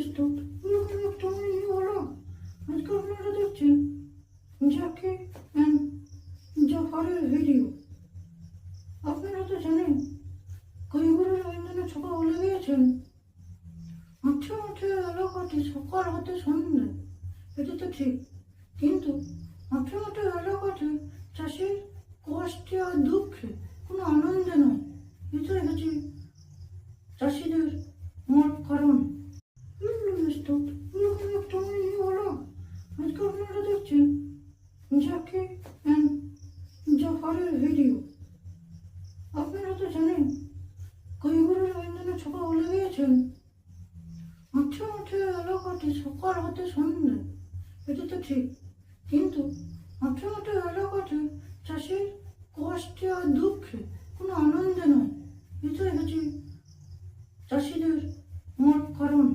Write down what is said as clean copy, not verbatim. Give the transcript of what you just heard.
প্রস্তুত এরকম একটা নিয়ে হলো। আজকে আপনারা দেখছেন জ্যাকি অ্যান্ড জাফরের ভিডিও। আপনারা তো জানেন কৈবরের ইন্ধনে ছোপা বলে গিয়েছেন মাঠে মাঠে এলাকাটি সকাল হতে সন্ধ্যে, এটা তো ঠিক, কিন্তু মাঠে মাঠে এলাকাটি চাষির কষ্টে আর দুঃখে কোনো আনন্দে নয়। এটাই হচ্ছে চাষিদের মূল কারণ। এরকম একটা নিয়ে হলো। আজকে আপনারা দেখছেন জ্যাকি অ্যান্ড জাফরের ভিডিও। আপনারা তো জানেন কৈবরের ইন্ধনে ছোপা বলে গিয়েছেন মাঠে মাঠে এলাকাটি সকাল হতে সন্ধ্যে, এটা তো ঠিক, কিন্তু মাঠে মাঠে এলাকাটি চাষির কষ্টে আর দুঃখে কোনো আনন্দে নয়। এটাই হচ্ছে চাষিদের মূল কারণ।